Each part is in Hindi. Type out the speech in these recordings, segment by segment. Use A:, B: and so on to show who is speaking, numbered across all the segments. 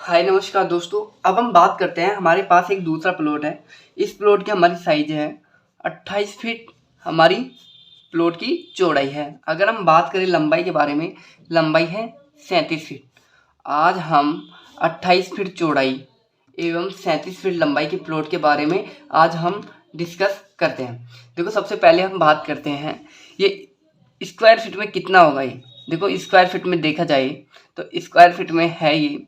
A: हाय नमस्कार दोस्तों। अब हम बात करते हैं, हमारे पास एक दूसरा प्लॉट है। इस प्लॉट की हमारी साइज है 28 फीट, हमारी प्लॉट की चौड़ाई है। अगर हम बात करें लंबाई के बारे में, लंबाई है 37 फीट। आज हम 28 फीट चौड़ाई एवं 37 फीट लंबाई के प्लॉट के बारे में आज हम डिस्कस करते हैं। देखो, सबसे पहले हम बात करते हैं ये स्क्वायर फीट में कितना होगा। ये देखो, स्क्वायर फीट में देखा जाए तो स्क्वायर फीट में है ये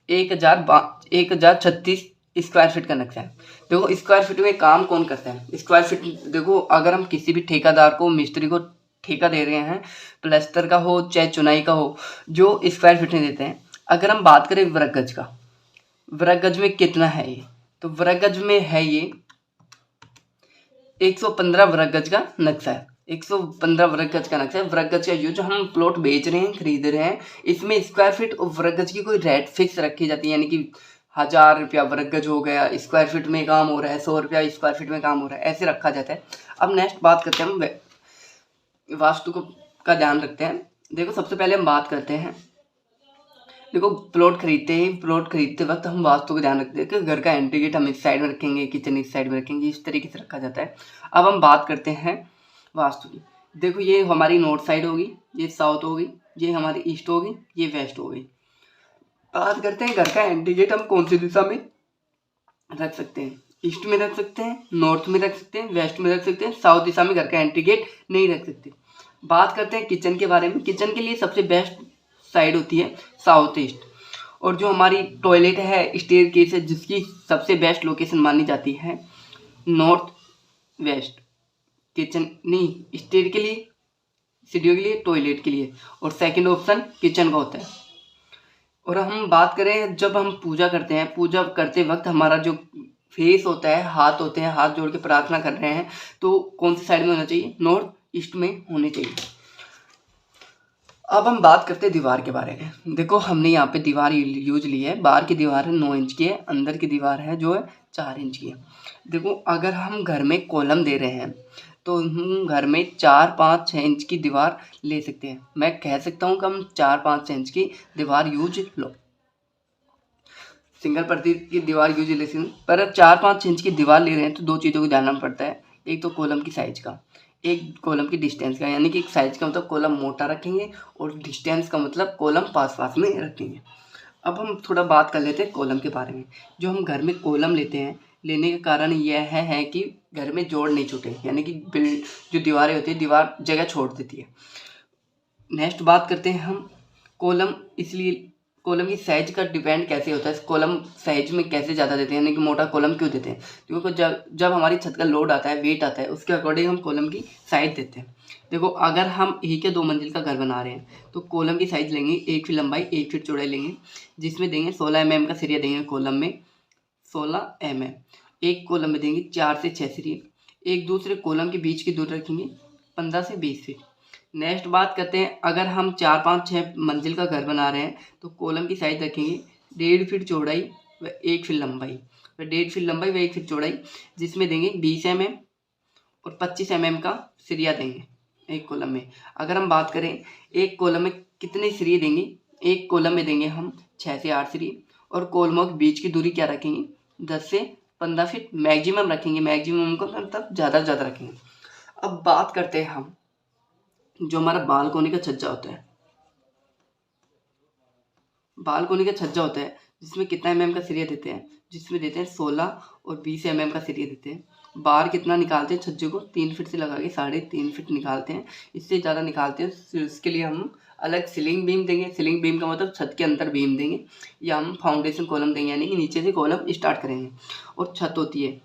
A: 1036 स्क्वायर फीट का नक्शा है। देखो, स्क्वायर फीट में काम कौन करता है? स्क्वायर फीट देखो, अगर हम किसी भी ठेकेदार को, मिस्त्री को ठेका दे रहे हैं, प्लास्टर का हो चाहे चुनाई का हो, जो स्क्वायर फीट में देते हैं। अगर हम बात करें वर्ग गज का, वर्ग गज में कितना है ये, तो वर्ग गज में है ये 115 वर्ग गज का नक्शा है। 115 वर्ग गज का नक्शा है। वर्ग गज का जो हम प्लॉट बेच रहे हैं, खरीद रहे हैं, इसमें स्क्वायर फीट और वर्ग गज की कोई रेट फिक्स रखी जाती है, यानी कि 1000 रुपया वर्ग गज हो गया, स्क्वायर फीट में काम हो रहा है, 100 रुपया स्क्वायर फीट में काम हो रहा है, ऐसे रखा जाता है। अब नेक्स्ट बात करते हैं, हम वास्तु का ध्यान रखते हैं। देखो, सबसे पहले हम बात करते हैं, देखो प्लॉट खरीदते वक्त हम वास्तु का ध्यान रखते हैं कि घर का एंट्री गेट हम इस साइड में रखेंगे, किचन इस साइड में रखेंगे, इस तरीके से रखा जाता है। अब हम बात करते हैं वास्तु की। देखो, ये हमारी नॉर्थ साइड होगी, ये साउथ होगी, ये हमारी ईस्ट होगी, ये वेस्ट होगी। बात करते हैं घर का एंट्री गेट हम कौन सी दिशा में रख सकते हैं। ईस्ट में रख सकते हैं, नॉर्थ में रख सकते हैं, वेस्ट में रख सकते हैं। साउथ दिशा में घर का एंट्री गेट नहीं रख सकते। बात करते हैं किचन के बारे में। किचन के लिए सबसे बेस्ट साइड होती है साउथ ईस्ट, और जो हमारी टॉयलेट है, स्टेयरकेस है, जिसकी सबसे बेस्ट लोकेशन मानी जाती है नॉर्थ वेस्ट। किचन नहीं, स्टेयर के लिए, सीढ़ियों के लिए, टॉयलेट के लिए, और सेकंड ऑप्शन किचन का होता है। और हम बात करें, जब हम पूजा करते हैं, पूजा करते वक्त हमारा जो फेस होता है, हाथ होते हैं, हाथ जोड़ के प्रार्थना कर रहे हैं, तो कौन सी साइड में होना चाहिए? नॉर्थ ईस्ट में होनी चाहिए। अब हम बात करते हैं दीवार के बारे में। देखो, हमने यहाँ पे दीवार यूज ली है। बाहर की दीवार है 9 इंच की है, अंदर की दीवार है जो है 4 इंच की है। देखो, अगर हम घर में कॉलम दे रहे हैं तो हम घर में 4, 5, 6 इंच की दीवार ले सकते हैं। मैं कह सकता हूँ कि हम 4, 5, 6 इंच की दीवार यूज लो, सिंगल प्रति की दीवार यूज ले सकते हैं। पर 4, 5 इंच की दीवार ले रहे हैं तो दो चीज़ों को ध्यान रखना पड़ता है। एक तो कॉलम की साइज का, एक कॉलम की डिस्टेंस का। यानी कि साइज का मतलब कॉलम मोटा रखेंगे, और डिस्टेंस का मतलब कॉलम पास पास में रखेंगे। अब हम थोड़ा बात कर लेते हैं कॉलम के बारे में। जो हम घर में कॉलम लेते हैं, लेने का कारण यह है कि घर में जोड़ नहीं छूटे, यानी कि जो दीवारें होती है, दीवार जगह छोड़ देती है। नेक्स्ट बात करते हैं हम कॉलम। इसलिए कॉलम की साइज का डिपेंड कैसे होता है, कॉलम साइज में कैसे ज़्यादा देते हैं, यानी कि मोटा कॉलम क्यों देते हैं? क्योंकि जब हमारी छत का लोड आता है, वेट आता है, उसके अकॉर्डिंग हम कॉलम की साइज देते हैं। देखो, अगर हम 1 या 2 मंजिल का घर बना रहे हैं तो कॉलम की साइज लेंगे 1 फीट लंबाई, 1 फीट चौड़ाई लेंगे, जिसमें देंगे 16 mm का सरिया देंगे कॉलम में, 16 mm। एक कॉलम में देंगे 4 से 6 सरिये। एक दूसरे कॉलम के बीच की दूरी रखेंगे 15 से 20 फीट। नेक्स्ट बात करते हैं, अगर हम 4, 5, 6 मंजिल का घर बना रहे हैं तो कॉलम की साइज रखेंगे 1.5 फीट चौड़ाई व 1 फीट लंबाई, व 1.5 फीट लंबाई व 1 फीट चौड़ाई, जिसमें देंगे 20 mm और 25 mm का सरिया देंगे एक कॉलम में। अगर हम बात करें एक कॉलम में कितने सरिये देंगे, एक कॉलम में देंगे हम 6 से 8 सरिये, और कॉलमों के बीच की दूरी क्या रखेंगे? 10 से 15 फीट मैक्सिमम रखेंगे। मैक्सिमम को मतलब ज़्यादा से ज़्यादा रखेंगे। अब बात करते हैं हम जो हमारा बालकोनी का छज्जा होता है। बालकोनी का छज्जा होता है जिसमें कितना mm का सरिया देते हैं? जिसमें देते हैं 16 और 20 mm का सरिया देते हैं। बाहर कितना निकालते हैं छज्जे को? 3 फीट से लगा के 3.5 फीट निकालते हैं। इससे ज़्यादा निकालते हैं, इसके लिए हम अलग सीलिंग बीम देंगे। सीलिंग बीम का मतलब छत के अंदर बीम देंगे, या हम फाउंडेशन कॉलम देंगे, यानी कि नीचे से कॉलम स्टार्ट करेंगे। और छत होती है,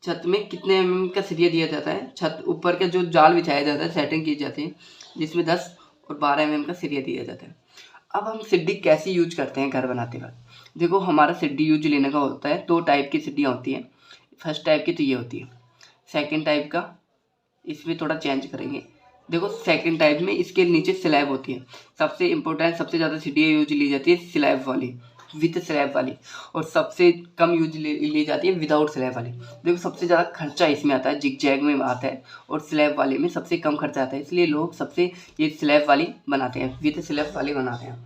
A: छत में कितने mm का सरिया दिया जाता है? छत ऊपर का जो जाल बिछाया जाता है, सेटिंग की जाती है, जिसमें 10 और 12 mm का सरिया दिया जाता है। अब हम सीढ़ी कैसे यूज करते हैं घर बनाते वक्त? देखो, हमारा सीढ़ी यूज लेने का होता है, 2 टाइप की सीढ़ियाँ होती हैं। फर्स्ट टाइप की तो ये होती है। सेकंड टाइप का इसमें थोड़ा चेंज करेंगे। देखो, सेकंड टाइप में इसके नीचे स्लैब होती है। सबसे इम्पोर्टेंट, सबसे ज़्यादा सीढ़ियाँ यूज ली जाती है स्लैब वाली, विद स्लैब वाली, और सबसे कम यूज ली जाती है विदाउट स्लैब वाली। देखो, सबसे ज़्यादा खर्चा इसमें आता है, जिग-जैग में आता है, और स्लैब वाले में सबसे कम खर्चा आता है, इसलिए लोग सबसे ये स्लैब वाली बनाते हैं, विद स्लैब वाली बनाते हैं।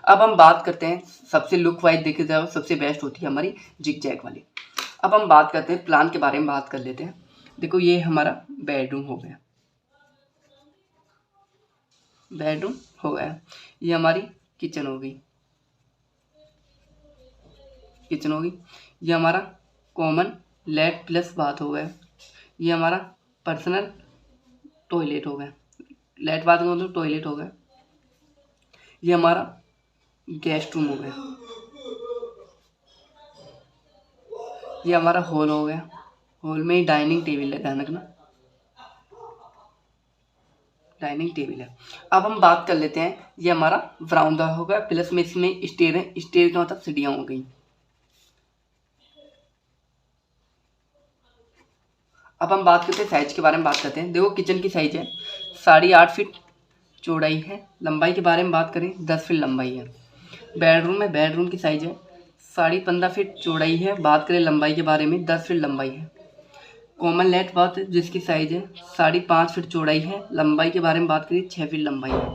A: अब हम बात करते हैं सबसे लुक वाइज देखे जाए सबसे बेस्ट होती है हमारी जिग जैग वाली। अब हम बात करते हैं प्लान के बारे में बात कर लेते हैं। देखो ये हमारा बेडरूम हो गया, बेडरूम हो गया, ये हमारी किचन हो गई, किचन होगी, ये हमारा कॉमन लेट प्लस बाथ हो गया, ये हमारा पर्सनल टॉयलेट हो गया, लेट बाथ का मतलब टॉयलेट हो गया, ये हमारा गेस्ट रूम हो गया, ये हमारा हॉल हो गया, हॉल में ही डाइनिंग टेबल है, ध्यान रखना डाइनिंग टेबल है। अब हम बात कर लेते हैं, ये हमारा बरामदा हो गया, प्लस में इसमें स्टेयर है, स्टेयर का मतलब सीढ़ियाँ हो गई। अब हम बात करते हैं साइज के बारे में बात करते हैं। देखो किचन की साइज है 8.5 फीट चौड़ाई है, लंबाई के बारे में बात करें 10 फीट लंबाई है। बेडरूम है, बेडरूम की साइज है 15.5 फीट चौड़ाई है, बात करें लंबाई के बारे में 10 फीट लंबाई है। कॉमन लेट बाथ जिसकी साइज है 5.5 फीट चौड़ाई है, लंबाई के बारे में बात करें 6 फीट लंबाई है।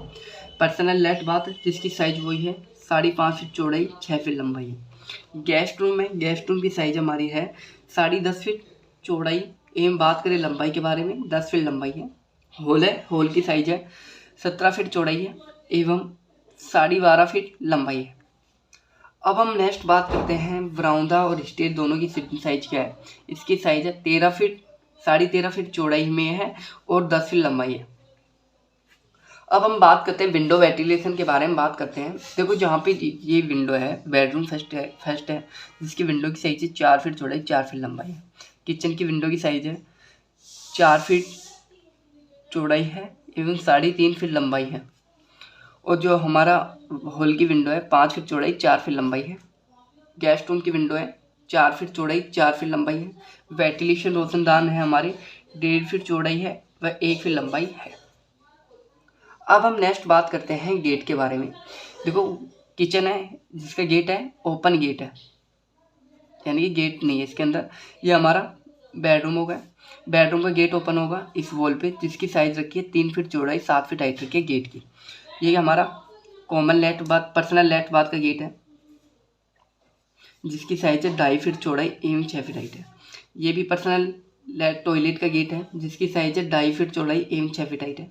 A: पर्सनल लेट बाथ जिसकी साइज वही है 5.5 फीट चौड़ाई 6 फीट लंबाई है। गेस्ट रूम है, गेस्ट रूम की साइज हमारी है 10.5 फीट चौड़ाई एवं बात करें लंबाई के बारे में 10 फीट लंबाई है। हॉल है, हॉल की साइज है 17 फीट चौड़ाई है एवं 12.5 फीट लंबाई है। अब हम नेक्स्ट बात करते हैं बरामदा और स्टेज दोनों की साइज क्या है। इसकी साइज है 13 फीट 13.5 फीट चौड़ाई में है और 10 फीट लंबाई है। अब हम बात करते हैं विंडो वेंटिलेशन के बारे में बात करते हैं। देखो जहाँ पे ये विंडो है, बेडरूम फर्स्ट है जिसकी विंडो की साइज है 4 फीट चौड़ाई 4 फीट लंबाई है। किचन की विंडो की साइज है 4 फीट चौड़ाई है एवं 3.5 फीट लंबाई है। और जो हमारा हॉल की विंडो है 5 फीट चौड़ाई 4 फीट लंबाई है। गेस्ट रूम की विंडो है 4 फीट चौड़ाई 4 फीट लंबाई है। वेंटिलेशन रोशनदान है हमारे 1.5 फीट चौड़ाई है व 1 फीट लंबाई है। अब हम नेक्स्ट बात करते हैं गेट के बारे में। देखो किचन है जिसका गेट है ओपन गेट है, यानी कि गेट नहीं है इसके अंदर। ये हमारा बेडरूम होगा, बेडरूम का गेट ओपन होगा इस वॉल पे जिसकी साइज रखी है 3 फीट चौड़ाई 7 फीट हाइट रखी है गेट की। ये हमारा कॉमन लेट बाथ पर्सनल लेट बाथ का गेट है जिसकी साइज है 2.5 फीट चौड़ाई एवं 6 फीट हाइट है। ये भी पर्सनल लेट टॉयलेट का गेट है जिसकी साइज है 2.5 फीट चौड़ाई एवं 6 फीट हाइट है।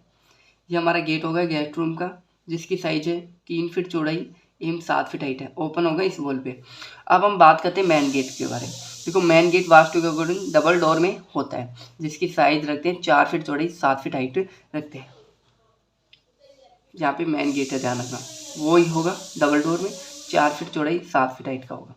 A: ये हमारा गेट होगा गेस्ट रूम का जिसकी साइज है 3 फीट चौड़ाई एवं 7 फीट हाइट है, ओपन होगा इस वॉल पे। अब हम बात करते हैं मेन गेट के बारे में। देखो मेन गेट वास्तु के अकॉर्डिंग डबल डोर में होता है जिसकी साइज रखते हैं 4 फीट चौड़ाई 7 फीट हाइट रखते हैं। जहाँ पे मेन गेट है ध्यान रखना वही होगा डबल डोर में 4 फीट चौड़ाई 7 फीट हाइट का होगा।